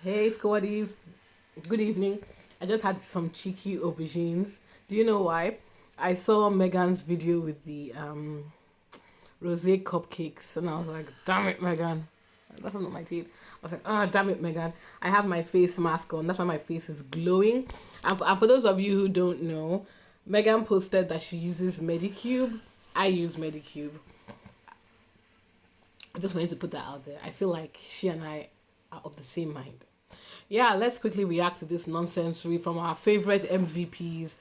Hey, squaddies. Good evening. I just had some cheeky aubergines. Do you know why? I saw Megan's video with the rosé cupcakes, and I was like, "Damn it, Megan!" That's not my teeth. I was like, "Ah, damn it, Megan!" I have my face mask on. That's why my face is glowing. And for those of you who don't know, Megan posted that she uses Medicube. I use Medicube. I just wanted to put that out there. I feel like she and I are of the same mind. Yeah, let's quickly react to this nonsense from our favorite MVPs,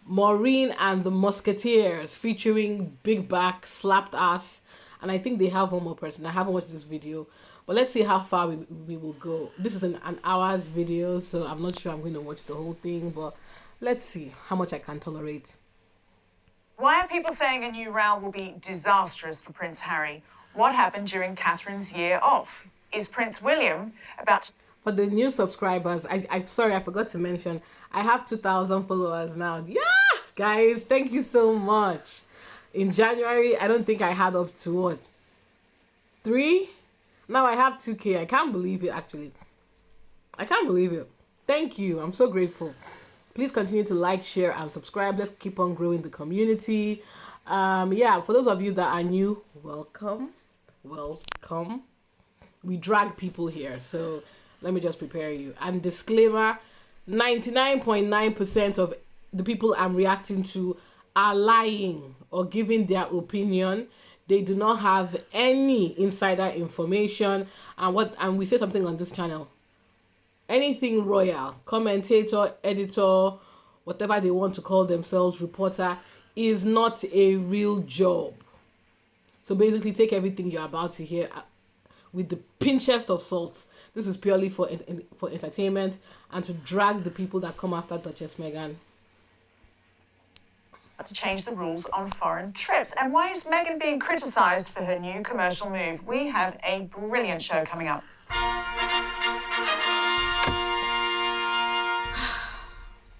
Maureen and the Musketeers, featuring Big Back, Slapped Ass, and I think they have one more person. I haven't watched this video, but let's see how far we will go. This is an hour's video, so I'm not sure I'm going to watch the whole thing, but let's see how much I can tolerate. Why are people saying a new row will be disastrous for Prince Harry? What happened during Catherine's year off? Is Prince William about to... For the new subscribers, I'm sorry, I forgot to mention, I have 2,000 followers now. Yeah, guys, thank you so much. In January, I don't think I had up to what? 3? Now I have 2K. I can't believe it, actually. I can't believe it. Thank you. I'm so grateful. Please continue to like, share, and subscribe. Let's keep on growing the community. Yeah, for those of you that are new, welcome. Welcome. We drag people here, so let me just prepare you. And disclaimer, 99.9% of the people I'm reacting to are lying or giving their opinion. They do not have any insider information. And we say something on this channel. Anything royal, commentator, editor, whatever they want to call themselves, reporter, is not a real job. So basically, take everything you're about to hear with the pinchest of salt. This is purely for entertainment and to drag the people that come after Duchess Meghan. To change the rules on foreign trips? And why is Meghan being criticised for her new commercial move? We have a brilliant show coming up.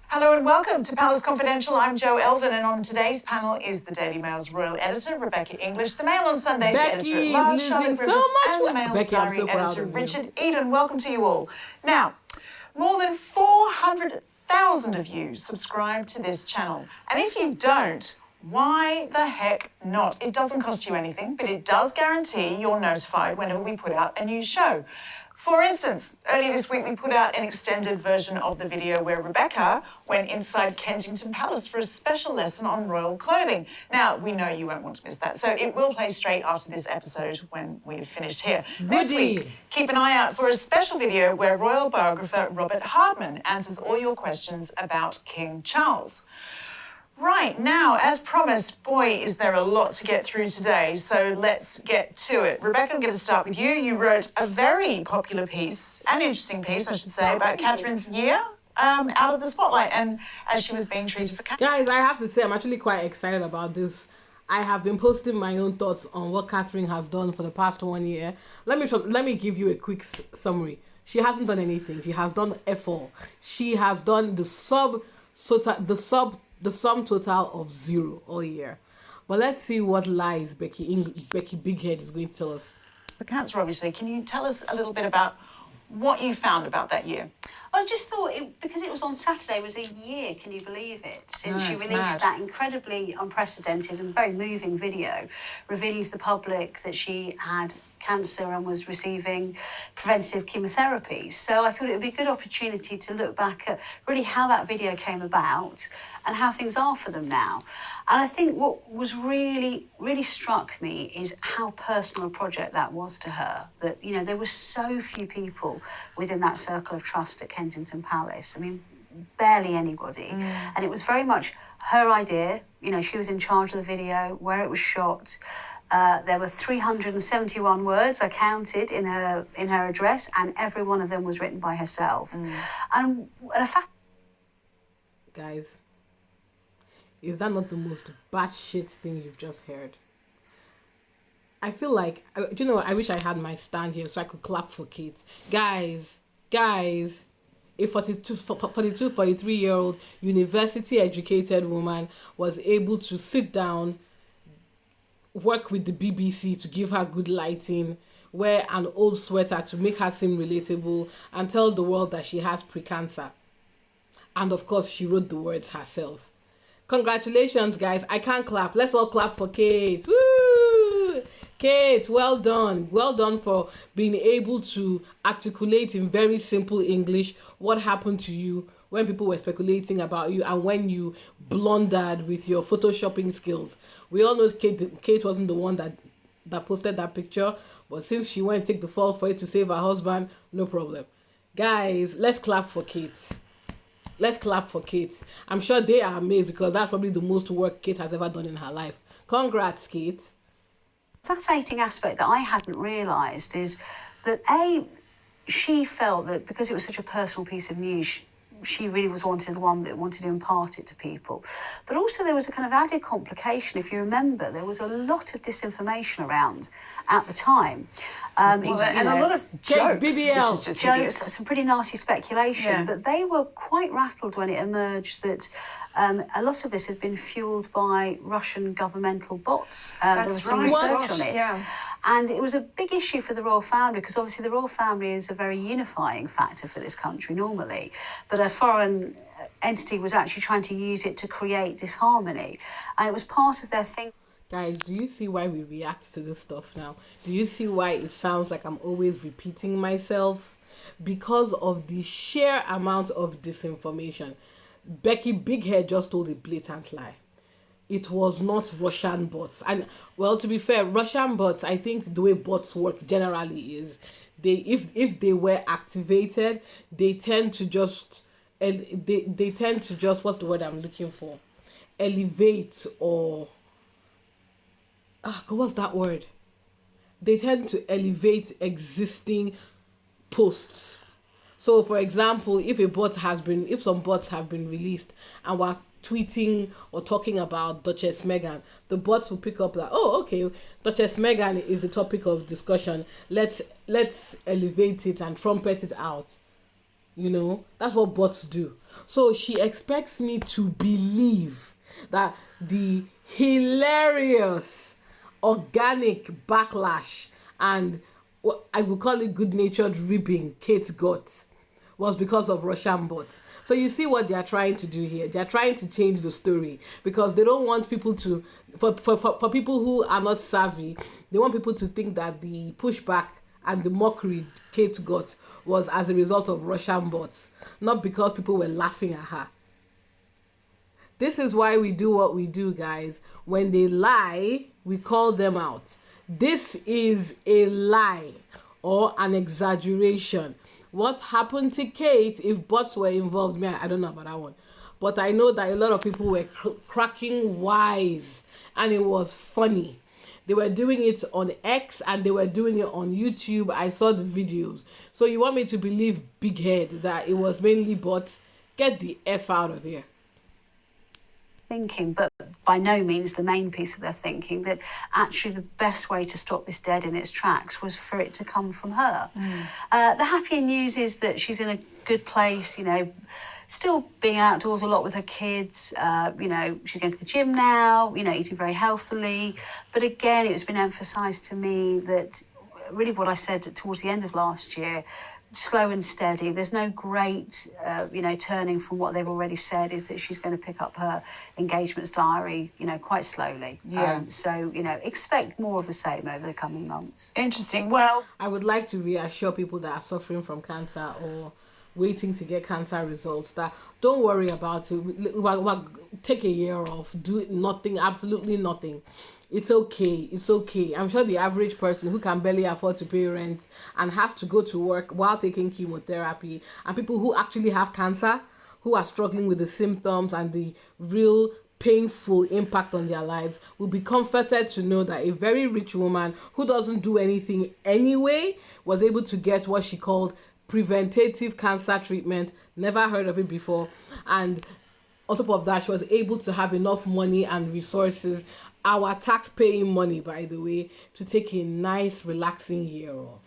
Hello and welcome to Palace Confidential. I'm Jo Elvin, and on today's panel is the Daily Mail's royal editor, Rebecca English, the Mail on Sunday's editor at large, Charlotte Rivers, and the Mail's diary editor, Richard Eden. Welcome to you all. Now, more than 400,000 of you subscribe to this channel. And if you don't, why the heck not? It doesn't cost you anything, but it does guarantee you're notified whenever we put out a new show. For instance, earlier this week we put out an extended version of the video where Rebecca went inside Kensington Palace for a special lesson on royal clothing. Now, we know you won't want to miss that, so it will play straight after this episode when we've finished here. Next week, keep an eye out for a special video where royal biographer Robert Hardman answers all your questions about King Charles. Right, now, as promised, boy, is there a lot to get through today, so let's get to it. Rebecca, I'm going to start with you. You wrote a very popular piece, an interesting piece, I should say, about Catherine's year out of the spotlight and as she was being treated for... Guys, I have to say, I'm actually quite excited about this. I have been posting my own thoughts on what Catherine has done for the past 1 year. Let me give you a quick summary. She hasn't done anything. She has done F4. She has done the sum total of 0 all year. But let's see what lies Becky Bighead is going to tell us. The cancer, obviously. Can you tell us a little bit about what you found about that year? I just thought, because it was on Saturday, was a year, can you believe it, since she released that incredibly unprecedented and very moving video revealing to the public that she had cancer and was receiving preventative chemotherapy. So I thought it would be a good opportunity to look back at really how that video came about and how things are for them now. And I think what was really struck me is how personal a project that was to her. That, you know, there were so few people within that circle of trust at Kensington Palace. I mean, barely anybody. And it was very much her idea. You know, she was in charge of the video, where it was shot. There were 371 words I counted in her address, and every one of them was written by herself. And a fact. Guys, is that not the most batshit thing you've just heard? I feel like, you know, I wish I had my stand here so I could clap for kids. Guys, a 43-year-old university-educated woman was able to sit down, work with the BBC to give her good lighting, wear an old sweater to make her seem relatable and tell the world that she has pre-cancer. And of course, she wrote the words herself. Congratulations, guys. I can't clap. Let's all clap for Kate. Woo! Kate, well done. Well done for being able to articulate in very simple English what happened to you when people were speculating about you and when you blundered with your photoshopping skills. We all know Kate wasn't the one that posted that picture, but since she went to take the fall for it to save her husband, no problem. Guys, let's clap for Kate. Let's clap for Kate. I'm sure they are amazed because that's probably the most work Kate has ever done in her life. Congrats, Kate. Fascinating aspect that I hadn't realised is that she felt that because it was such a personal piece of news, she really was the one that wanted to impart it to people. But also there was a kind of added complication. If you remember, there was a lot of disinformation around at the time. And a lot of jokes, BBL. which is just jokes, hideous. some pretty nasty speculation, but they were quite rattled when it emerged that a lot of this had been fueled by Russian governmental bots. There was some research on it. Yeah. And it was a big issue for the royal family because obviously the royal family is a very unifying factor for this country normally. But a foreign entity was actually trying to use it to create disharmony. And it was part of their thing. Guys, do you see why we react to this stuff now? Do you see why it sounds like I'm always repeating myself? Because of the sheer amount of disinformation. Becky Bighead just told a blatant lie. It was not Russian bots. And, well, to be fair, Russian bots, I think the way bots work generally is if they were activated, they tend to just, what's the word I'm looking for? Elevate or... what's that word? They tend to elevate existing posts. So, for example, if some bots have been released and we're tweeting or talking about Duchess Meghan, the bots will pick up like, oh, okay, Duchess Meghan is the topic of discussion. Let's elevate it and trumpet it out. You know, that's what bots do. So she expects me to believe that the hilarious organic backlash and what I would call it good-natured ribbing Kate got was because of Russian bots. So you see what they are trying to do here. They are trying to change the story because they don't want people to, for people who are not savvy, they want people to think that the pushback and the mockery Kate got was as a result of Russian bots, not because people were laughing at her. This is why we do what we do, guys. When they lie, we call them out. This is a lie or an exaggeration. What happened to Kate, if bots were involved, I don't know about that one. But I know that a lot of people were cracking wise and it was funny. They were doing it on X and they were doing it on YouTube. I saw the videos. So you want me to believe Big Head that it was mainly bots? Get the F out of here. Thinking, but by no means the main piece of their thinking, that actually the best way to stop this dead in its tracks was for it to come from her. The happier news is that she's in a good place, still being outdoors a lot with her kids, she's going to the gym now, eating very healthily. But again, it's been emphasised to me that really what I said towards the end of last year, slow and steady. There's no great, turning from what they've already said, is that she's going to pick up her engagements diary, quite slowly. Yeah. Expect more of the same over the coming months. Interesting. Well, I would like to reassure people that are suffering from cancer or waiting to get cancer results that don't worry about it. Take a year off. Do nothing, absolutely nothing. It's okay. It's okay. I'm sure the average person who can barely afford to pay rent and has to go to work while taking chemotherapy, and people who actually have cancer, who are struggling with the symptoms and the real painful impact on their lives, will be comforted to know that a very rich woman who doesn't do anything anyway was able to get what she called preventative cancer treatment. Never heard of it before. And on top of that, she was able to have enough money and resources, our tax-paying money, by the way, to take a nice, relaxing year off.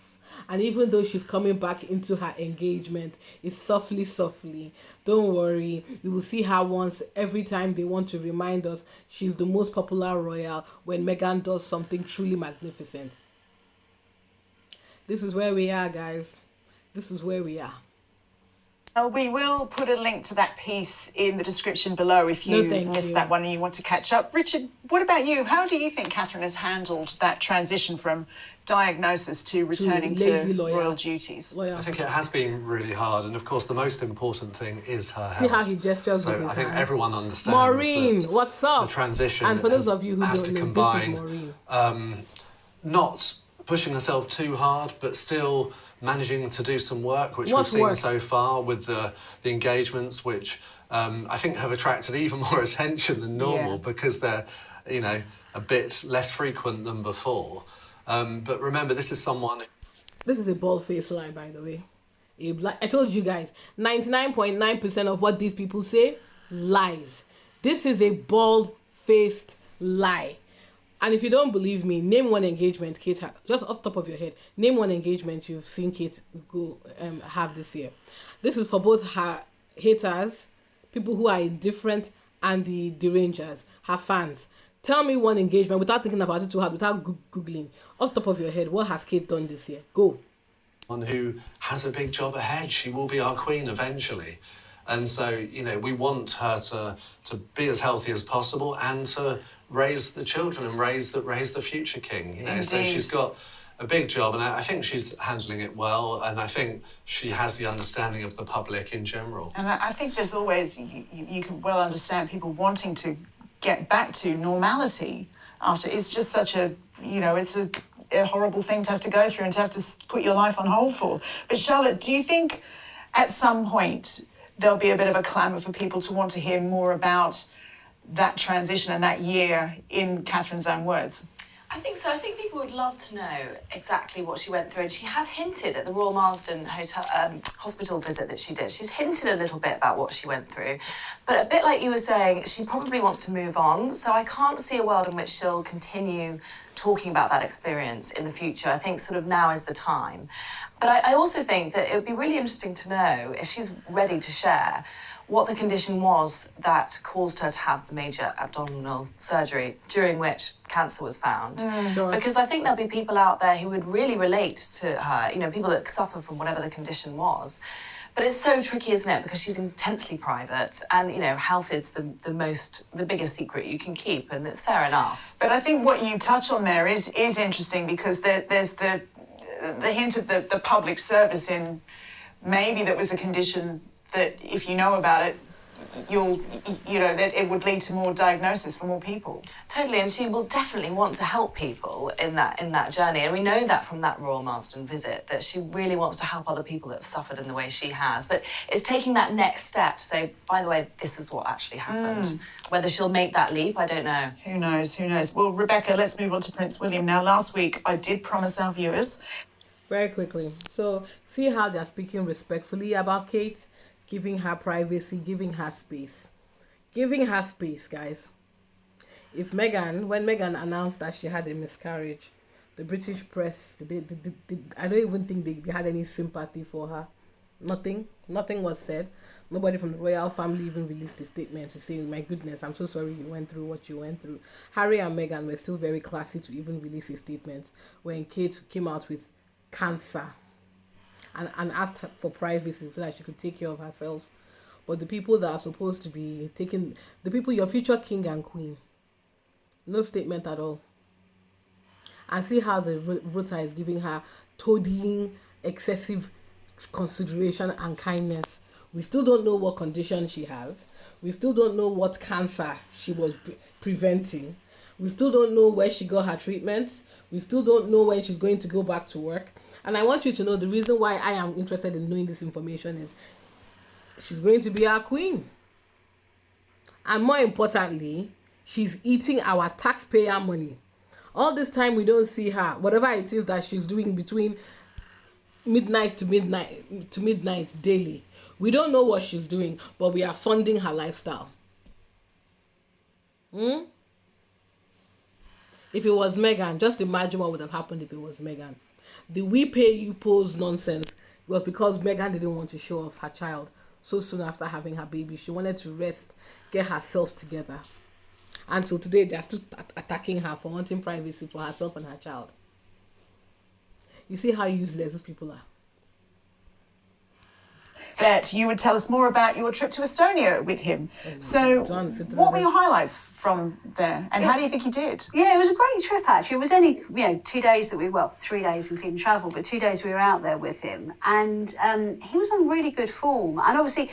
And even though she's coming back into her engagement, it's softly. Don't worry. We will see her once every time they want to remind us she's the most popular royal when Meghan does something truly magnificent. This is where we are, guys. This is where we are. We will put a link to that piece in the description below if you missed that one and you want to catch up. Richard, what about you? How do you think Catherine has handled that transition from diagnosis to returning to royal duties? I think it has been really hard, and of course the most important thing is her health. See how he gestures with his I think hands. everyone understands Maureen, that what's up? the transition and for those of you who has don't to know, combine this is Maureen. not pushing herself too hard, but still managing to do some work, which we've seen so far with the engagements, which I think have attracted even more attention than normal because they're, you know, a bit less frequent than before. But remember, this is someone... This is a bald-faced lie, by the way. I told you guys, 99.9% of what these people say, lies. This is a bald-faced lie. And if you don't believe me, name one engagement Kate had, just off the top of your head. Name one engagement you've seen Kate go have this year. This is for both her haters, people who are indifferent, and the derangers, her fans. Tell me one engagement without thinking about it too hard, without Googling. Off the top of your head, what has Kate done this year? Go. One who has a big job ahead. She will be our queen eventually. And so, you know, we want her to be as healthy as possible and to raise the children and raise the future king. You know, Indeed. So she's got a big job, and I think she's handling it well, and I think she has the understanding of the public in general. And I think there's always, you can well understand people wanting to get back to normality after. It's just such a, you know, it's a horrible thing to have to go through and to have to put your life on hold for. But Charlotte, do you think at some point there'll be a bit of a clamour for people to want to hear more about that transition and that year in Catherine's own words? I think so. I think people would love to know exactly what she went through. And she has hinted at the Royal Marsden hospital visit that she did. She's hinted a little bit about what she went through. But a bit like you were saying, she probably wants to move on. So I can't see a world in which she'll continue talking about that experience in the future. I think sort of now is the time. But I also think that it would be really interesting to know if she's ready to share what the condition was that caused her to have the major abdominal surgery during which cancer was found. Because I think there'll be people out there who would really relate to her, you know, people that suffer from whatever the condition was. But it's so tricky, isn't it? Because she's intensely private and, you know, health is the biggest secret you can keep, and it's fair enough. But I think what you touch on there is interesting because there's the hint of the public service in maybe that was a condition that if you know about it, that it would lead to more diagnosis for more people. Totally, and she will definitely want to help people in that journey. And we know that from that Royal Marsden visit, that she really wants to help other people that have suffered in the way she has. But it's taking that next step to say, by the way, this is what actually happened. Whether she'll make that leap, I don't know. Who knows? Well, Rebecca, let's move on to Prince William. Now, last week, I did promise our viewers... Very quickly. So, see how they're speaking respectfully about Kate? Giving her privacy, giving her space. Giving her space, guys. When Meghan announced that she had a miscarriage, the British press, I don't even think they had any sympathy for her. Nothing was said. Nobody from the royal family even released a statement to say, my goodness, I'm so sorry you went through what you went through. Harry and Meghan were still very classy to even release a statement when Kate came out with cancer. And asked her for privacy so that she could take care of herself. But the people that are supposed to be taking, the people, your future king and queen, no statement at all. And see how the rota is giving her toadying, excessive consideration and kindness. We still don't know what condition she has. We still don't know what cancer she was preventing. We still don't know where she got her treatments. We still don't know when she's going to go back to work. And I want you to know the reason why I am interested in knowing this information is she's going to be our queen. And more importantly, she's eating our taxpayer money. All this time we don't see her, whatever it is that she's doing between midnight to midnight daily. We don't know what she's doing, but we are funding her lifestyle. If it was Meghan, just imagine what would have happened if it was Meghan. The we pay you pose nonsense was because Meghan didn't want to show off her child so soon after having her baby. She wanted to rest, get herself together. Until today, they're still attacking her for wanting privacy for herself and her child. You see how useless these people are. That you would tell us more about your trip to Estonia with him. So, what were your highlights from there, and how do you think he did? Yeah, it was a great trip actually. It was only 2 days that 3 days including travel, but 2 days we were out there with him, and he was on really good form. And obviously,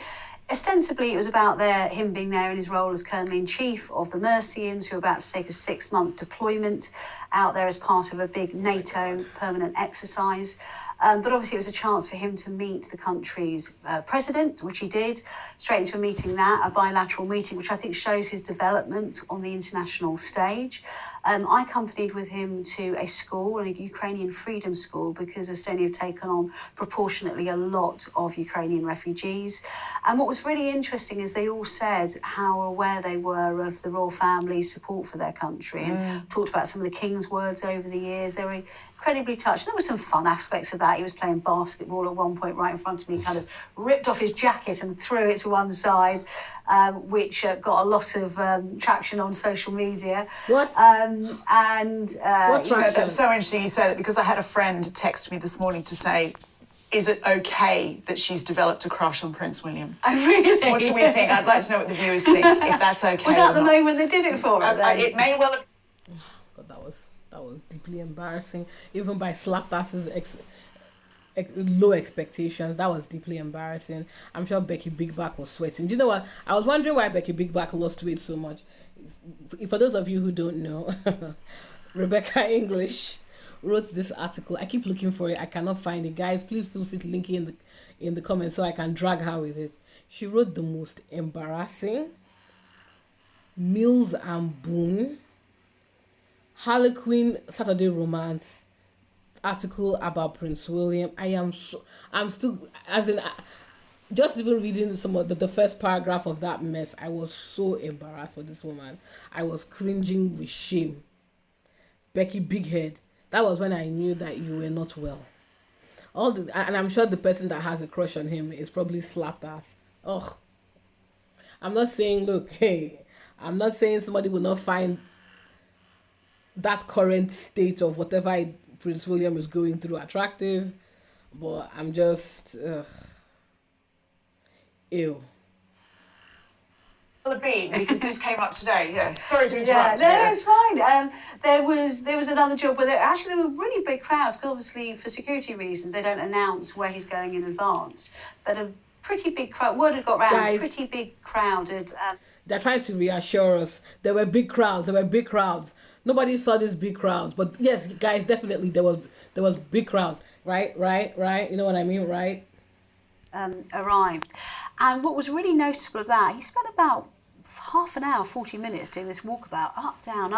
ostensibly, it was about him being there in his role as Colonel-in-Chief of the Mercians, who are about to take a 6-month deployment out there as part of a big NATO permanent exercise. But obviously it was a chance for him to meet the country's president, which he did, straight into a meeting a bilateral meeting, which I think shows his development on the international stage. I accompanied with him to a school, a Ukrainian freedom school, because Estonia have taken on proportionately a lot of Ukrainian refugees. And what was really interesting is they all said how aware they were of the royal family's support for their country and talked about some of the king's words over the years. They were incredibly touched. There were some fun aspects of that. He was playing basketball at one point right in front of me, kind of ripped off his jacket and threw it to one side, which got a lot of traction on social media. What? What traction? That's so interesting you say that, because I had a friend text me this morning to say, is it okay that she's developed a crush on Prince William? Oh, really? What do we think? I'd like to know what the viewers think, if that's okay. Was that the moment they did it for her? It may well have. God, that was deeply embarrassing. Even by Slaptas's low expectations, that was deeply embarrassing. I'm sure Becky Big Back was sweating. Do you know what? I was wondering why Becky Big Back lost weight so much. For those of you who don't know, Rebecca English wrote this article. I keep looking for it. I cannot find it. Guys, please feel free to link it in the comments so I can drag her with it. She wrote the most embarrassing, Mills and Boone, Harlequin Saturday Romance article about Prince William. I'm still, as in, just even reading some of the first paragraph of that mess, I was so embarrassed for this woman. I was cringing with shame. Becky Bighead, that was when I knew that you were not well. And I'm sure the person that has a crush on him is probably slapped ass. Oh, I'm not saying, I'm not saying somebody will not find that current state of whatever Prince William is going through attractive, but I'm just, ew. Well, because this came up today. Yeah, sorry to interrupt. No, it's fine. There was another job where there were really big crowds, because obviously for security reasons they don't announce where he's going in advance. But a pretty big crowd. Word had got round. Guys, pretty big crowd. They're trying to reassure us. There were big crowds. Nobody saw these big crowds, but yes, guys, definitely there was big crowds. Right. You know what I mean, right? Arrived, and what was really noticeable of that, he spent about half an hour, 40 minutes doing this walkabout, up, down,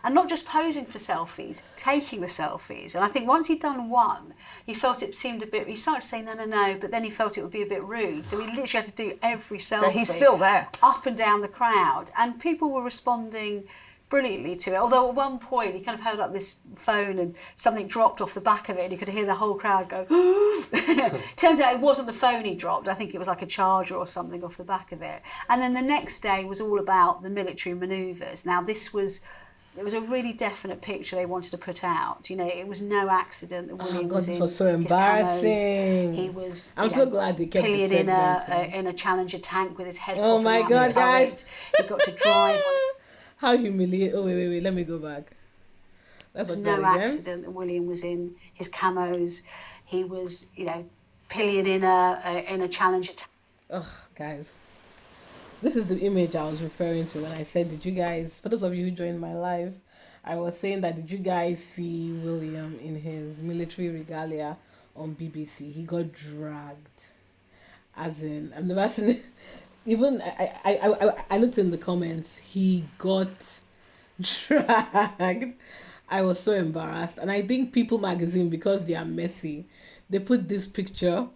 and not just posing for selfies, taking the selfies. And I think once he'd done one, he felt it seemed a bit, he started saying no, but then he felt it would be a bit rude. So he literally had to do every selfie. So he's still there. Up and down the crowd. And people were responding brilliantly to it, although at one point he kind of held up this phone and something dropped off the back of it and you could hear the whole crowd go turns out it wasn't the phone he dropped. I think it was like a charger or something off the back of it. And then the next day was all about the military manoeuvres. Now it was a really definite picture they wanted to put out. It was no accident that William was in. This was so embarrassing. He was. I'm so glad they kept pillioned it in a Challenger tank with his head. Oh my God, guys! He got to drive. How humiliating. Oh, wait, let me go back. There was no accident that William was in his camos. He was, pillioned in a Challenger tank. Oh, guys. This is the image I was referring to when I said, did you guys, for those of you who joined my live, I was saying that, did you guys see William in his military regalia on BBC? He got dragged. As in, I've never seen it. Even I looked in the comments, he got dragged. I was so embarrassed. And I think People magazine, because they are messy, they put this picture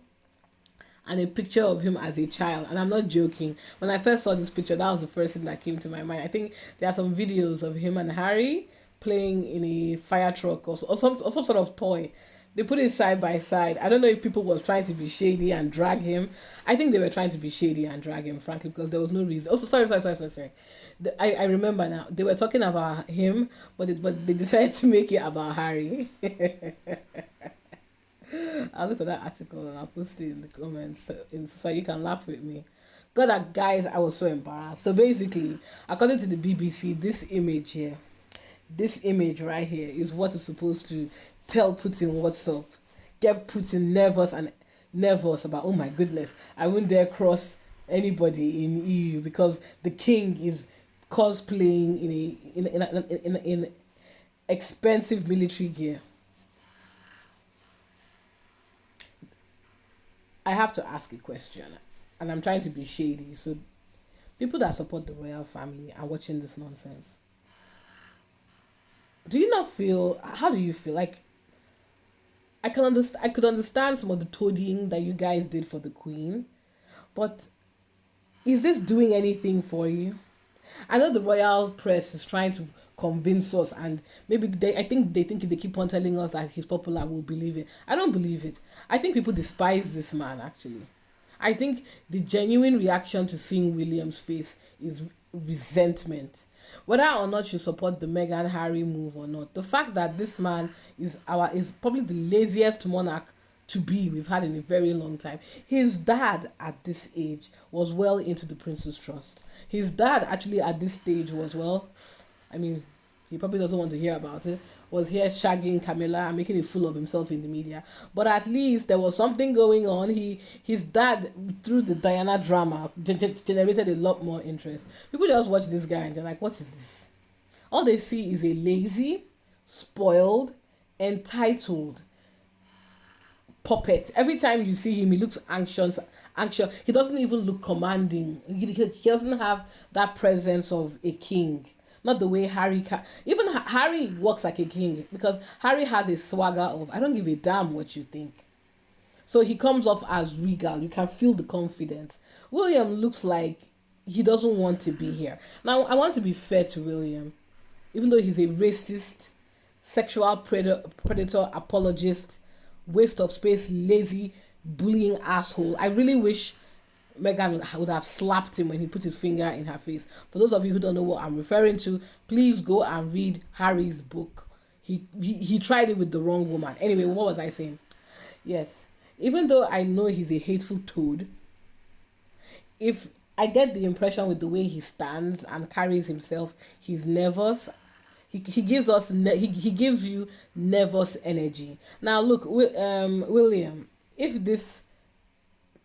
and a picture of him as a child. And I'm not joking. When I first saw this picture, that was the first thing that came to my mind. I think there are some videos of him and Harry playing in a fire truck or some sort of toy. They put it side by side. I don't know if people were trying to be shady and drag him. I think they were trying to be shady and drag him, frankly, because there was no reason. Also, sorry. I remember now. They were talking about him, but they decided to make it about Harry. I'll look at that article and I'll post it in the comments so you can laugh with me. God, guys, I was so embarrassed. So basically, according to the BBC, this image right here is what is supposed to tell Putin what's up. Get Putin nervous about, oh my goodness, I wouldn't dare cross anybody in EU because the king is cosplaying in expensive military gear. I have to ask a question, and I'm trying to be shady. So, people that support the royal family are watching this nonsense. Do you not feel? How do you feel? Like, I could understand some of the toadying that you guys did for the Queen, but is this doing anything for you? I know the royal press is trying to convince us, and maybe I think if they keep on telling us that he's popular, we'll believe it. I don't believe it. I think people despise this man, actually. I think the genuine reaction to seeing William's face is resentment. Whether or not you support the Meghan Harry move or not, the fact that this man is probably the laziest monarch to be we've had in a very long time. His dad at this age was well into the Prince's Trust. His dad actually at this stage was, well, I mean, he probably doesn't want to hear about it, was here shagging Camilla and making a fool of himself in the media. But at least there was something going on. His dad, through the Diana drama, generated a lot more interest. People just watch this guy and they're like, what is this? All they see is a lazy, spoiled, entitled puppet. Every time you see him, he looks anxious. He doesn't even look commanding. He doesn't have that presence of a king. Not the way Harry even Harry walks like a king, because Harry has a swagger of, I don't give a damn what you think. So he comes off as regal. You can feel the confidence. William looks like he doesn't want to be here. Now, I want to be fair to William. Even though he's a racist, sexual predator, apologist, waste of space, lazy, bullying asshole, I really wish Meghan would have slapped him when he put his finger in her face. For those of you who don't know what I'm referring to, please go and read Harry's book. He tried it with the wrong woman. Anyway, what was I saying? Yes, even though I know he's a hateful toad, if I get the impression with the way he stands and carries himself, he's nervous. He gives you nervous energy. Now look, William, if this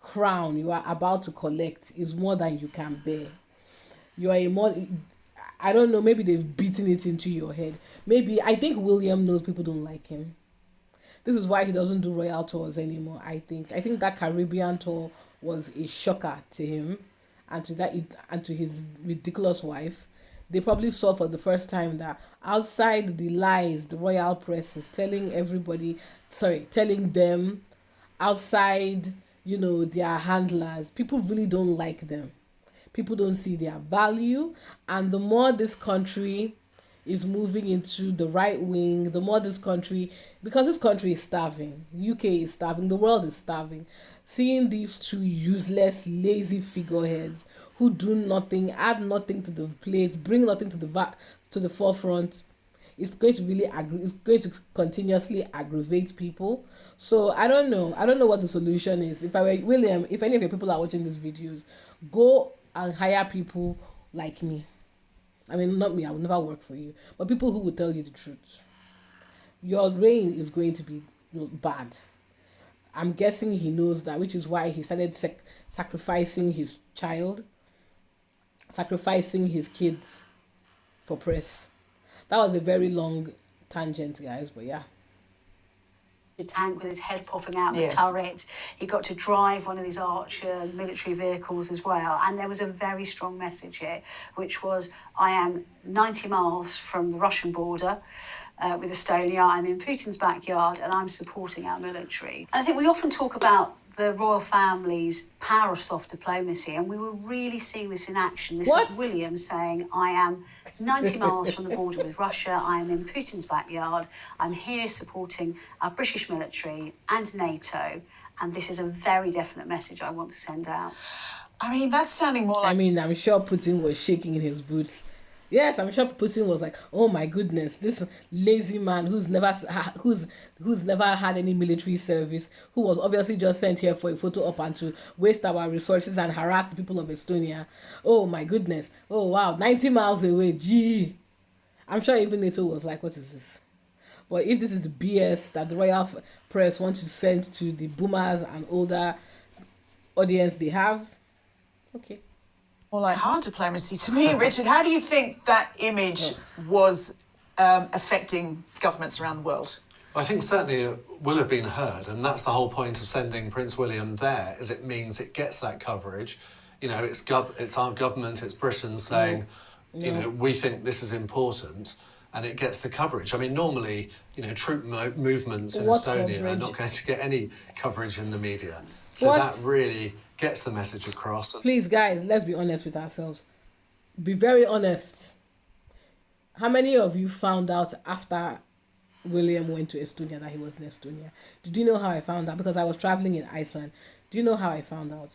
crown you are about to collect is more than you can bear, you are I don't know, maybe they've beaten it into your head. Maybe, I think William knows people don't like him. This is why he doesn't do royal tours anymore. I think that Caribbean tour was a shocker to him and to his ridiculous wife. They probably saw for the first time that outside the lies the royal press is telling them outside, their handlers, people really don't like them. People don't see their value. And the more this country is moving into the right wing, the more because this country is starving, UK is starving, the world is starving, seeing these two useless, lazy figureheads who do nothing, add nothing to the plate, bring nothing to the forefront, it's going to continuously aggravate people. So I don't know what the solution is. If I were William, if any of your people are watching these videos, go and hire people like me. I mean, not me, I will never work for you, but people who will tell you the truth. Your reign is going to be bad. I'm guessing he knows that, which is why he started sacrificing his child, sacrificing his kids for press. That was a very long tangent, guys, but yeah. The tank with his head popping out the turret. He got to drive one of these Archer military vehicles as well. And there was a very strong message here, which was, I am 90 miles from the Russian border with Estonia. I'm in Putin's backyard and I'm supporting our military. And I think we often talk about the royal family's power of soft diplomacy, and we were really seeing this in action. This What? was William saying, I am 90 miles from the border with Russia, I am in Putin's backyard, I'm here supporting our British military and NATO, and this is a very definite message I want to send out. I mean, that's sounding more like... I mean, I'm sure Putin was shaking in his boots. Yes, I'm sure Putin was like, "Oh my goodness, this lazy man who's never had any military service, who was obviously just sent here for a photo op and to waste our resources and harass the people of Estonia. Oh my goodness. Oh wow, 90 miles away. Gee." I'm sure even NATO was like, "What is this?" But if this is the BS that the royal press wants to send to the boomers and older audience they have, okay. more like hard diplomacy to me. Richard, how do you think that image was affecting governments around the world? I think certainly it will have been heard, and that's the whole point of sending Prince William there, is it means it gets that coverage. You know, it's our government, it's Britain saying, you know, we think this is important, and it gets the coverage. I mean, normally, you know, troop movements in Estonia are not going to get any coverage in the media. So that really gets the message across. Please, guys, let's be honest with ourselves. Be very honest. How many of you found out after William went to Estonia that he was in Estonia? Did you know how I found out? Because I was traveling in Iceland. Do you know how I found out?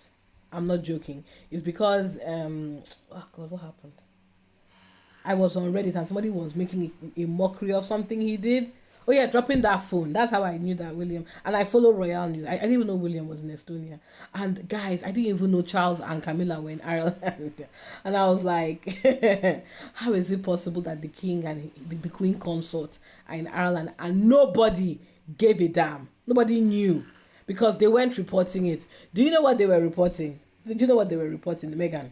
I'm not joking. It's because, oh God, what happened? I was on Reddit and somebody was making a mockery of something he did. Oh yeah, dropping that phone. That's how I knew that William. And I follow Royal News. I didn't even know William was in Estonia. And guys, I didn't even know Charles and Camilla were in Ireland. And I was like, how is it possible that the king and the queen consort are in Ireland and nobody gave a damn? Nobody knew because they weren't reporting it. Do you know what they were reporting? Do you know what they were reporting? Meghan.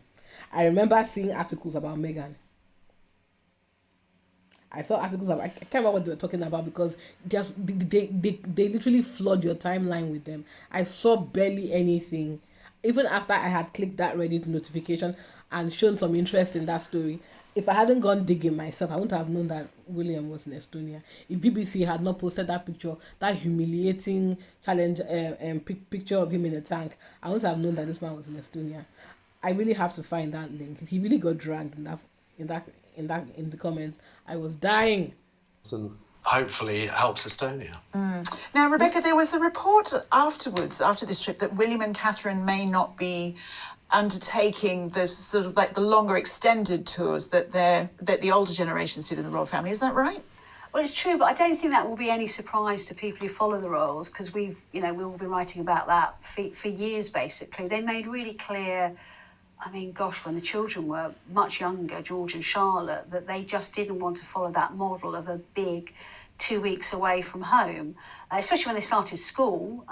I remember seeing articles about Meghan. I saw articles about, I can't remember what they were talking about because they literally flood your timeline with them. I saw barely anything. Even after I had clicked that Reddit notification and shown some interest in that story, if I hadn't gone digging myself, I wouldn't have known that William was in Estonia. If BBC had not posted that picture, that humiliating challenge picture of him in a tank, I wouldn't have known that this man was in Estonia. I really have to find that link. He really got dragged in the comments. I was dying. And hopefully it helps Estonia. Now, Rebecca, there was a report afterwards, after this trip, that William and Catherine may not be undertaking the sort of like the longer extended tours that the older generations did in the royal family. Is that right? Well, it's true, but I don't think that will be any surprise to people who follow the royals because we've been writing about that for years, basically. They made really clear, I mean, gosh, when the children were much younger, George and Charlotte, that they just didn't want to follow that model of a big 2 weeks away from home, especially when they started school.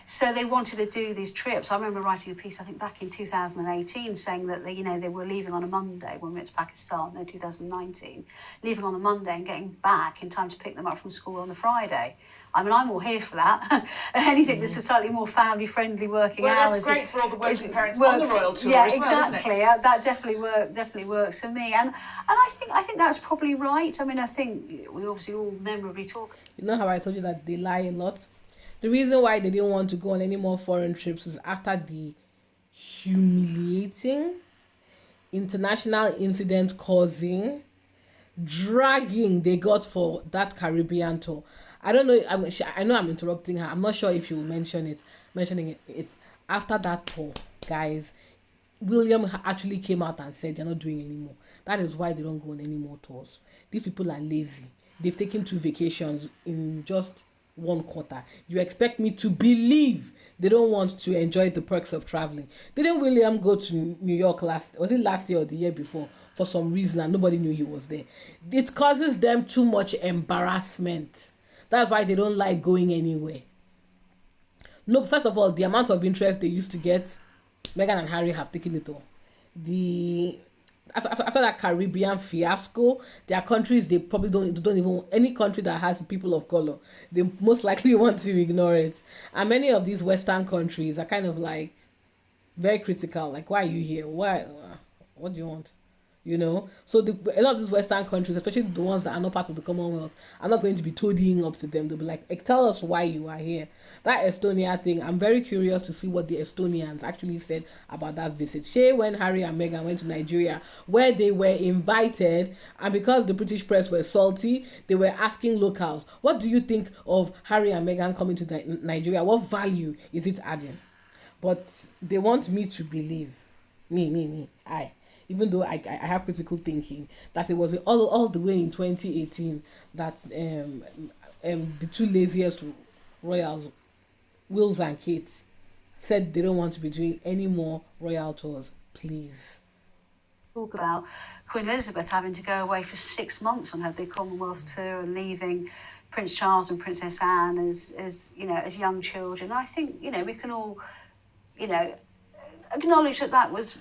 So they wanted to do these trips. I remember writing a piece, I think back in 2018, saying that they were leaving on a Monday when we went to Pakistan, 2019, leaving on the Monday and getting back in time to pick them up from school on the Friday. I mean, I'm all here for that. Anything that's a slightly more family-friendly working hours. Well, that's great for all the working parents on the royal tour as well, exactly. Isn't it? That definitely works for me. And I think that's probably right. I mean, I think we obviously all memorably talk. You know how I told you that they lie a lot? The reason why they didn't want to go on any more foreign trips is after the humiliating international incident causing dragging they got for that Caribbean tour. I don't know. I know I'm interrupting her. I'm not sure if she will mentioning it. It's after that tour, guys. William actually came out and said they're not doing anymore. That is why they don't go on any more tours. These people are lazy. They've taken 2 vacations in just 1 quarter. You expect me to believe they don't want to enjoy the perks of traveling? Didn't William go to New York last year or the year before for some reason and nobody knew he was there? It causes them too much embarrassment. That's why they don't like going anywhere. Look, first of all, the amount of interest they used to get, Meghan and Harry have taken it all. After that Caribbean fiasco, there are countries they probably don't even, any country that has people of color, they most likely want to ignore it. And many of these Western countries are kind of like very critical. Like, why are you here? Why? What do you want? you know. So a lot of these Western countries, especially the ones that are not part of the Commonwealth, are not going to be toadying up to them. They'll be like, tell us why you are here. That Estonia thing, I'm very curious to see what the Estonians actually said about that visit. When Harry and Meghan went to Nigeria, where they were invited, and because the British press were salty, they were asking locals, what do you think of Harry and Meghan coming to Nigeria? What value is it adding? But they want me to believe, even though I have critical thinking, that it was all the way in 2018 that the two laziest royals, Wills and Kate, said they don't want to be doing any more royal tours. Please. Talk about Queen Elizabeth having to go away for 6 months on her big Commonwealth tour and leaving Prince Charles and Princess Anne as young children. I think, we can all, acknowledge that was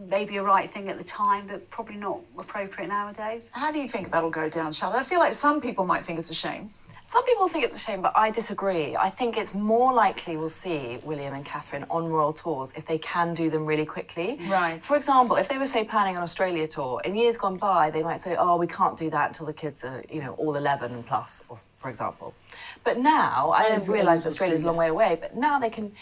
maybe a right thing at the time, but probably not appropriate nowadays. How do you think that'll go down, Charlotte? I feel like some people might think it's a shame. Some people think it's a shame, but I disagree. I think it's more likely we'll see William and Catherine on royal tours if they can do them really quickly. Right. For example, if they were, say, planning an Australia tour, in years gone by, they might say, we can't do that until the kids are, all 11 and plus, for example. But now, I have realised Australia's a long way away, but now they can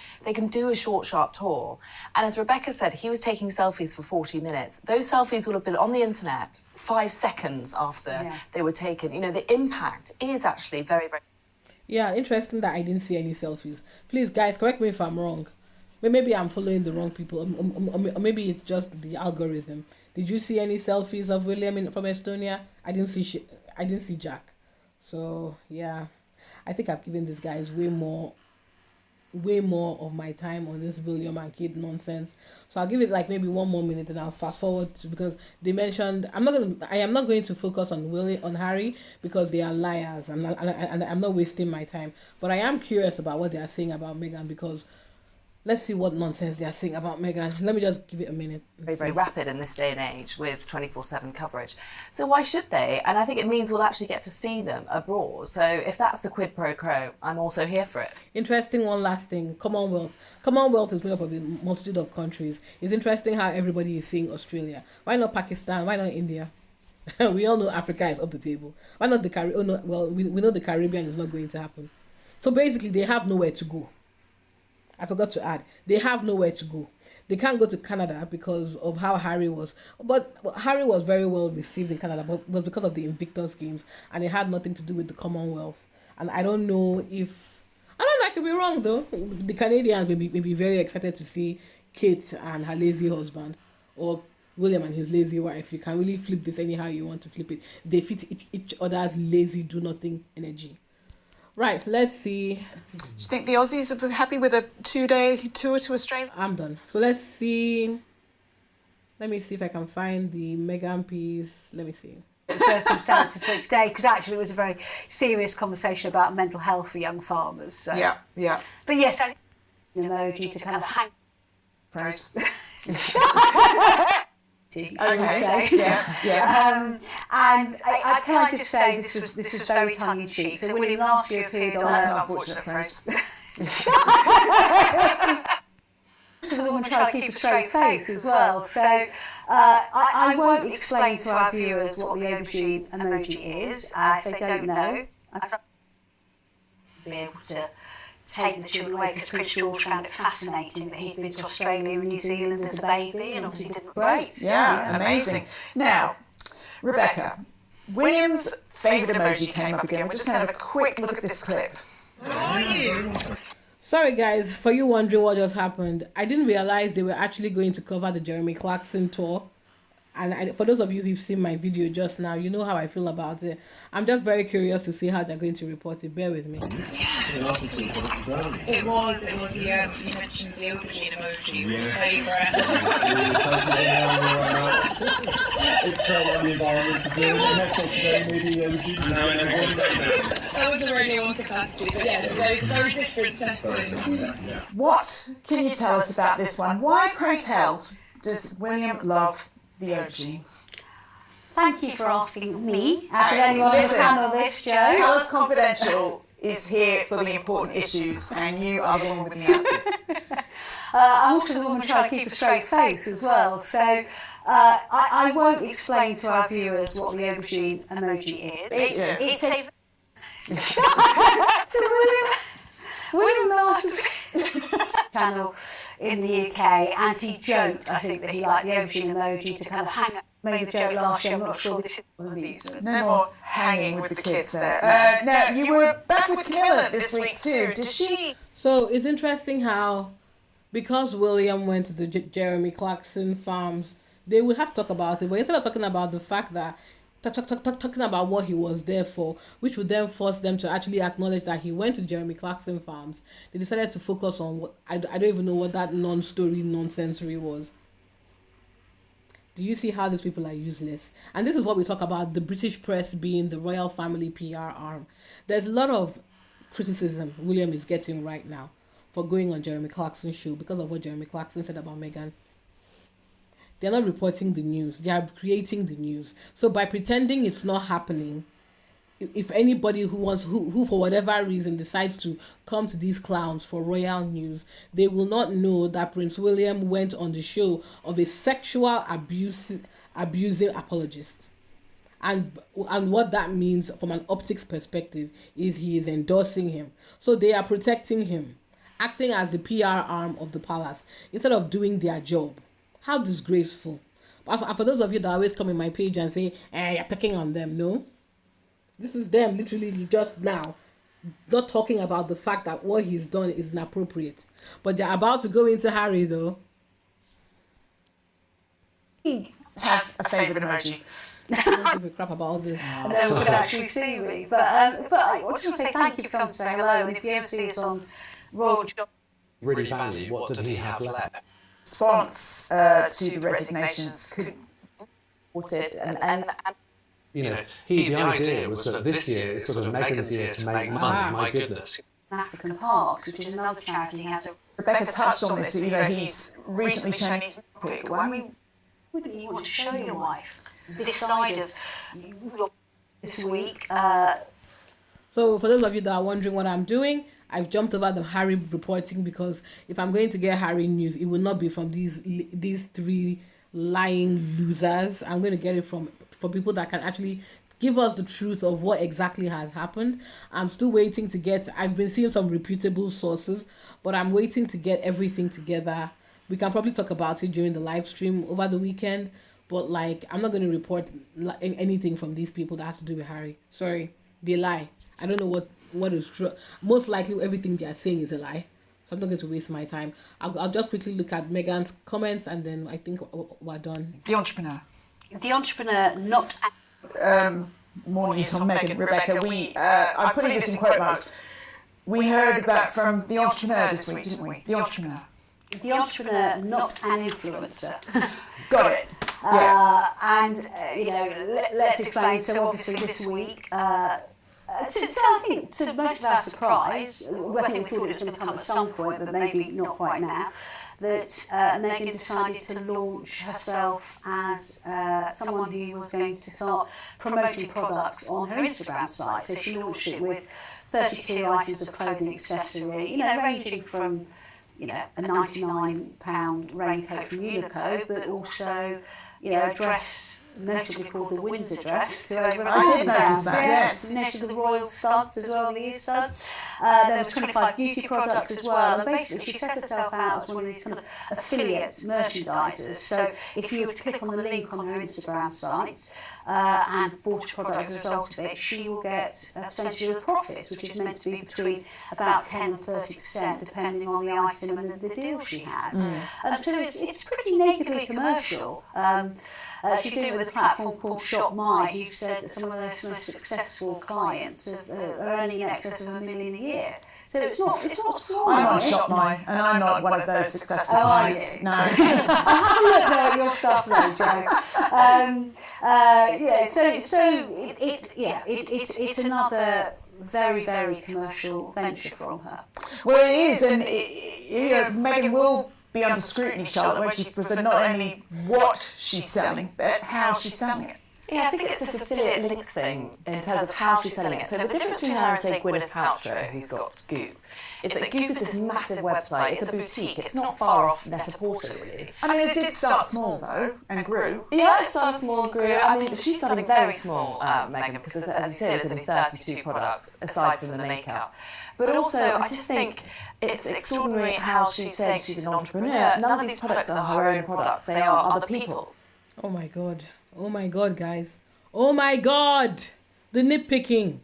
do a short, sharp tour. And as Rebecca said, he was taking selfies for 40 minutes. Those selfies will have been on the internet 5 seconds after they were taken. The impact is actually very, very... Yeah, interesting that I didn't see any selfies. Please, guys, correct me if I'm wrong. Maybe I'm following the wrong people, or maybe it's just the algorithm. Did you see any selfies of William from Estonia? I didn't see Jack. So yeah, I think I've given these guys way more of my time on this William and Kate nonsense. So I'll give it like maybe 1 more minute and I'll fast forward because they mentioned I am not going to focus on Harry because they are liars and I'm not wasting my time. But I am curious about what they are saying about Meghan because let's see what nonsense they are saying about Meghan. Let me just give it a minute. Very, very rapid in this day and age with 24/7 coverage. So why should they? And I think it means we'll actually get to see them abroad. So if that's the quid pro quo, I'm also here for it. Interesting, one last thing. Commonwealth. Commonwealth is made up of a multitude of countries. It's interesting how everybody is seeing Australia. Why not Pakistan? Why not India? We all know Africa is off the table. Why not the Caribbean? Oh, no, well, we know the Caribbean is not going to happen. So basically, they have nowhere to go. I forgot to add, they have nowhere to go. They can't go to Canada because of how Harry was. But Harry was very well received in Canada, but it was because of the Invictus Games, and it had nothing to do with the Commonwealth. And I don't know, I could be wrong though. The Canadians may be very excited to see Kate and her lazy husband, or William and his lazy wife. You can really flip this anyhow you want to flip it. They fit each other's lazy do-nothing energy. Right, let's see. Do you think the Aussies are happy with a 2-day tour to Australia? I'm done. So let's see. Let me see if I can find the Meghan piece. Let me see. The circumstances for today, because actually it was a very serious conversation about mental health for young farmers. So. Yeah. But yes, I think an emoji to kind of hang. Phrase. Okay. Yeah. And I just say this was very tongue in cheek. So William last year appeared on That's an unfortunate phrase. So the woman trying to keep a straight face as well. So I won't explain to our viewers what the aubergine emoji is if they don't know. I'd to be able to take the children away because Prince George found it fascinating that he'd been to Australia and New Zealand as a baby and obviously didn't. Great, yeah, amazing. Now, Rebecca, William's favourite emoji came up again. We're just going to have a quick look at this clip. Sorry guys, for you wondering what just happened, I didn't realize they were actually going to cover the Jeremy Clarkson tour. And for those of you who've seen my video just now, you know how I feel about it. I'm just very curious to see how they're going to report it. Bear with me. It was, you mentioned the aubergine emoji was your favourite. That was already on capacity, but yeah, there's very different settings. What can you tell us about this one? Why, pray tell, does William love the aubergine? Thank you for asking me. Did anyone handle this, Joe? Palace Confidential is here for the important issues, and you are the one with the answers. I'm also the woman trying to keep a straight face as well. So I won't explain to our viewers what the aubergine emoji is. It's a... So William last channel in the UK, and he joked, I think, that he liked the aubergine emoji to kind of hang up. Made the joke last year. I'm not sure this is amusement. No more hanging with the kids there. Now, you were back with Camilla this week too. Does she... So it's interesting how, because William went to the Jeremy Clarkson farms, they would have to talk about it. But instead of talking about the fact that, talking about what he was there for, which would then force them to actually acknowledge that he went to Jeremy Clarkson farms, they decided to focus on what, I don't even know what that non-story nonsensory was. Do you see how these people are useless? And this is what we talk about, the British press being the royal family PR arm. There's a lot of criticism William is getting right now for going on Jeremy Clarkson's show because of what Jeremy Clarkson said about Meghan. They're not reporting the news. They are creating the news. So by pretending it's not happening, if anybody who for whatever reason decides to come to these clowns for royal news, they will not know that Prince William went on the show of a sexual abusing apologist. And what that means from an optics perspective is he is endorsing him. So they are protecting him, acting as the PR arm of the palace instead of doing their job. How disgraceful. But for those of you that always come in my page and say, you're picking on them, no. This is them literally just now not talking about the fact that what he's done is inappropriate. But they're about to go into Harry, though. He have a favourite emoji. I don't give a crap about all this. And then we could actually see me. But I just want to say thank you for coming to say hello. And if you ever see us on Royal Job... Really value, what did he have left? Response to the resignations could reported and you know, the idea was that this year is sort of Meghan's year to make money, my goodness. African Parks, which is another charity he has. Rebecca touched on this, you know, he's recently shown his pick. Why wouldn't you want to show your wife this side of this week? So for those of you that are wondering what I'm doing, I've jumped over the Harry reporting because if I'm going to get Harry news, it will not be from these three lying losers. I'm going to get it from people that can actually give us the truth of what exactly has happened. I'm still waiting to get, I've been seeing some reputable sources, but I'm waiting to get everything together. We can probably talk about it during the live stream over the weekend, but like, I'm not going to report anything from these people that has to do with Harry. Sorry, they lie. I don't know what is true. Most likely everything they are saying is a lie. So I'm not going to waste my time. I'll just quickly look at Meghan's comments and then I think we're done. The entrepreneur. The entrepreneur not... More news on Meghan, Rebecca. I'm putting this in quote marks. We heard about from the entrepreneur this week, didn't we? The entrepreneur. The entrepreneur, not an influencer. Got it. Yeah. Let's explain. So obviously this week, I think to most of our surprise, I think we thought it was going to come at some point, but maybe not quite now, that Meghan decided to launch herself as someone who was going to start promoting products on her Instagram site. So she launched it with 32 items of clothing accessory, ranging from, a £99 raincoat from Uniqlo, but also, a dress notably called the Windsor dress to over I did notice that, yes. Noted the royal studs as well, the ear studs. There was 25 beauty products as well, and basically she set herself out as one of these kind of affiliate merchandisers. So if you were to click on the link on her Instagram site and bought a product as a result of it, she will get a percentage of the profits, which is meant to be between about 10 and 30%, depending on the item and the deal she has. So it's pretty nakedly commercial. She's doing it with a platform called Shop My, who said that some of their most successful clients are earning in excess of $1 million a year. So it's not small. I'm on Shop My, and I'm not one of those successful clients. No. I'll have a look there at your stuff though, Joe. It's another very, very commercial venture from her. Well, it is, and Meghan will be under scrutiny, Charlotte, won't she, for not only what she's selling, but how she's selling it. Yeah, I think it's this affiliate links thing in terms of how she's selling it. So the difference between her and, say, Gwyneth Paltrow, who's got Goop, is that Goop is this massive website. It's a boutique. It's not far off Net-a-Porter, really. I mean, it did start small, though, and grew. Yeah, it started small, grew. I mean, she's starting very small, Meghan, because, as you say, there's only 32 products, aside from the makeup. But also, I just think it's extraordinary how she said she's an entrepreneur. None of these products are her own products. They are other people's. Oh my God. Oh my God, guys. Oh my God. The nitpicking.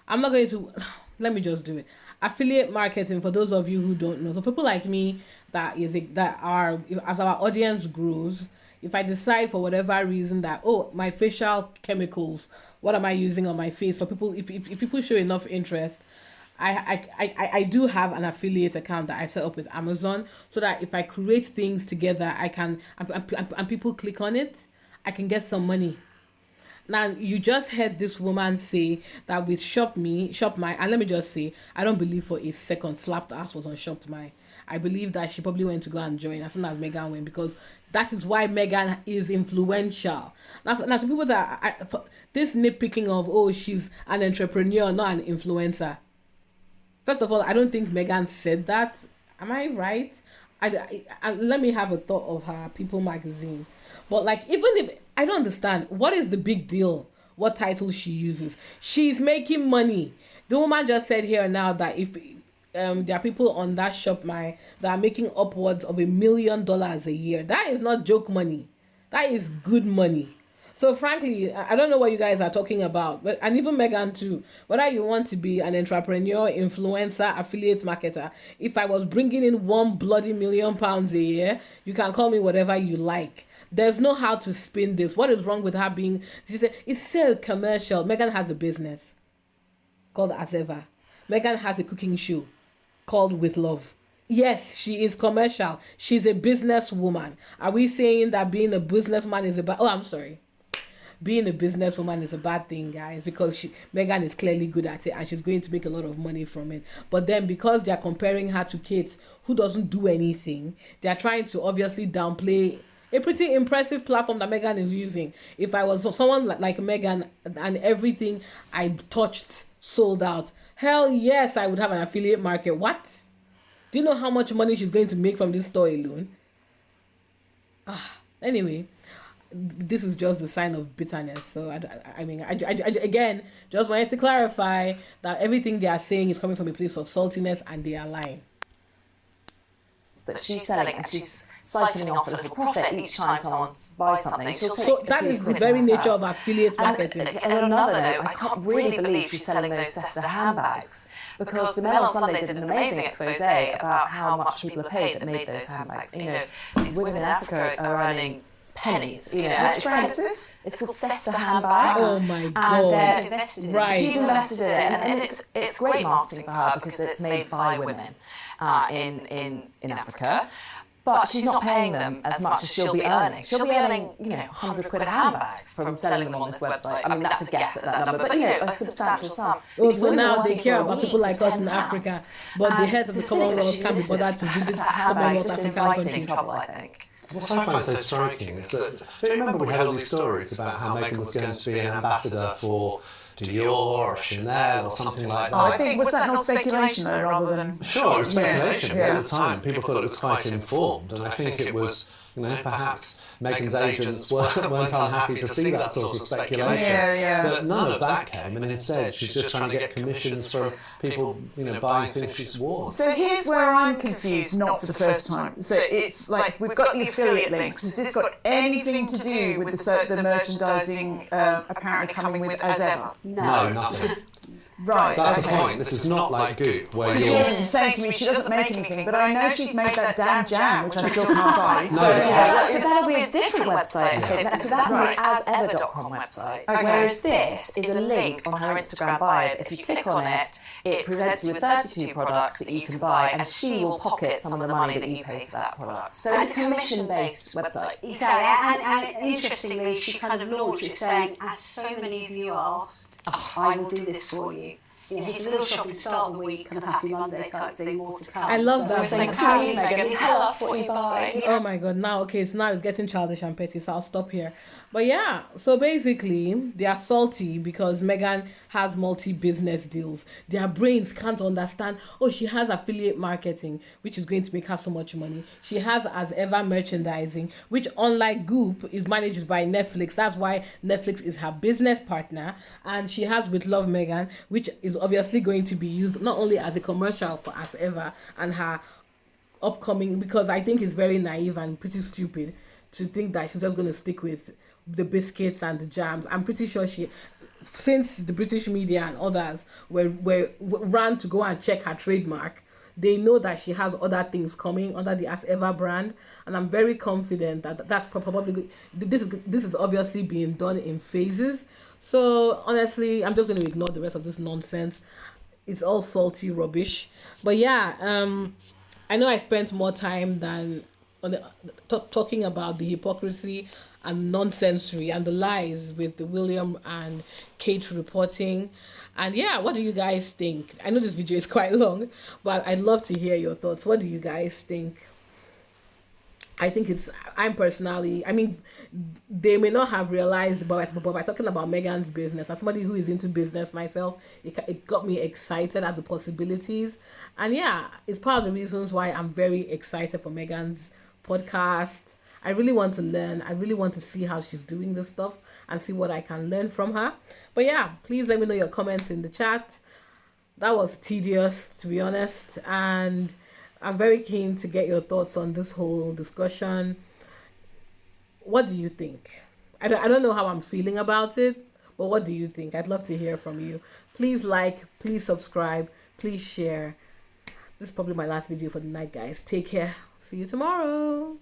I'm not going to... Let me just do it. Affiliate marketing, for those of you who don't know. So people like me, as our audience grows, if I decide for whatever reason that, my facial chemicals, what am I using on my face? For people, if people show enough interest, I do have an affiliate account that I've set up with Amazon, so that if I create things together, I can, and people click on it, I can get some money. Now, you just heard this woman say that with Shop My, and let me just say, I don't believe for a second Slapped Ass was on Shop My. I believe that she probably went to go and join as soon as Meghan went, because that is why Meghan is influential. Now to people that, this nitpicking of, she's an entrepreneur, not an influencer. First of all, I don't think Meghan said that. Am I right? I let me have a thought of her People magazine. But even if, I don't understand, what is the big deal? What title she uses? She's making money. The woman just said here now that if there are people on that Shop My that are making upwards of $1 million a year. That is not joke money. That is good money. So frankly, I don't know what you guys are talking about, and even Meghan too. Whether you want to be an entrepreneur, influencer, affiliate marketer, if I was bringing in £1 bloody million a year, you can call me whatever you like. There's no how to spin this. What is wrong with her being... She said, it's so commercial. Meghan has a business called As Ever. Meghan has a cooking show called With Love. Yes, she is commercial. She's a businesswoman. Are we saying that being a businessman is a bad... Oh, I'm sorry. Being a businesswoman is a bad thing, guys, because Meghan is clearly good at it and she's going to make a lot of money from it. But then because they're comparing her to Kate, who doesn't do anything, they're trying to obviously downplay a pretty impressive platform that Meghan is using. If I was someone like Meghan and everything I touched sold out, hell yes, I would have an affiliate market. What? Do you know how much money she's going to make from this store alone? Anyway, this is just the sign of bitterness. So I mean, again, just wanted to clarify that everything they are saying is coming from a place of saltiness, and they are lying. That she's selling, and she's siphoning off a little profit each time someone buys something. So that is the very nature of affiliate marketing. And on another note, I can't really believe she's selling those Sesta handbags, because the Mail on Sunday did an amazing expose about how much people are paid that made those handbags. You know, these women in Africa are earning pennies. You know, Which brand is this? It's called Sesta handbags. Oh my God! Right. She's invested in it, and it's great marketing for her because it's made by women in Africa. But she's not paying them as much as she'll be earning. She'll be earning, £100 a handbag from selling them on this website. I mean, that's a guess at that number, but a substantial sum. So now they care about people like us in Africa, but the heads of the Commonwealth can't be bothered to visit Commonwealth African countries. Trouble, I think. What I find so striking is that, do you remember we had all these stories about how Meghan was going to be an ambassador for Dior or Chanel or something like that? I think, was that not speculation though, rather than... Sure, it was speculation, but at the time people thought it was quite informed, and I think it was, perhaps Meghan's agents weren't unhappy to see that sort of speculation. Yeah. But none of that came, and instead she's just trying to get commissions from people, buying things she's worn. So here's where I'm confused, not for the first time. So it's like, we've got the affiliate links. Has this got anything to do with the merchandising apparently coming with As Ever? No, nothing. Right. That's the point. This is not like Goop, where She you're... was saying to me she doesn't make anything, but I know she's made that damn jam, which I still can't buy. No, So That'll be a different website, I think. So that's the asever.com website. Okay. Whereas this is a link on her Instagram bio. If you click on it, it presents you with 32 products that you can buy, and she will pocket some of the money that you pay for that product. So it's a commission-based website. Exactly, and interestingly, she kind of launched it saying, as so many of you asked, I will do this for you. His little shopping start of the week, kind of Happy Monday type thing, more to come. I love that. So please, Meghan, tell us what you buy. Oh my god, now it's getting childish and petty, so I'll stop here. But yeah, so basically they are salty because Meghan has multi-business deals. Their brains can't understand, oh, she has affiliate marketing, which is going to make her so much money. She has As Ever merchandising, which unlike Goop is managed by Netflix. That's why Netflix is her business partner. And she has With Love Meghan, which is obviously going to be used not only as a commercial for As Ever and her upcoming, because I think it's very naive and pretty stupid to think that she's just going to stick with the biscuits and the jams. I'm pretty sure since the British media and others were ran to go and check her trademark, they know that she has other things coming under the As Ever brand, and I'm very confident that that's probably this is obviously being done in phases. So honestly, I'm just going to ignore the rest of this nonsense. It's all salty rubbish. But yeah, I know I spent more time than on talking about the hypocrisy and nonsensory and the lies with the William and Kate reporting. And yeah, what do you guys think? I know this video is quite long, but I'd love to hear your thoughts. What do you guys think? I'm personally, I mean, they may not have realized, but by talking about Meghan's business, as somebody who is into business myself, it got me excited at the possibilities. And yeah, it's part of the reasons why I'm very excited for Meghan's podcast. I really want to learn. I really want to see how she's doing this stuff and see what I can learn from her. But yeah, please let me know your comments in the chat. That was tedious, to be honest. And I'm very keen to get your thoughts on this whole discussion. What do you think? I don't know how I'm feeling about it, but what do you think? I'd love to hear from you. Please like, please subscribe, please share. This is probably my last video for the night, guys. Take care. See you tomorrow.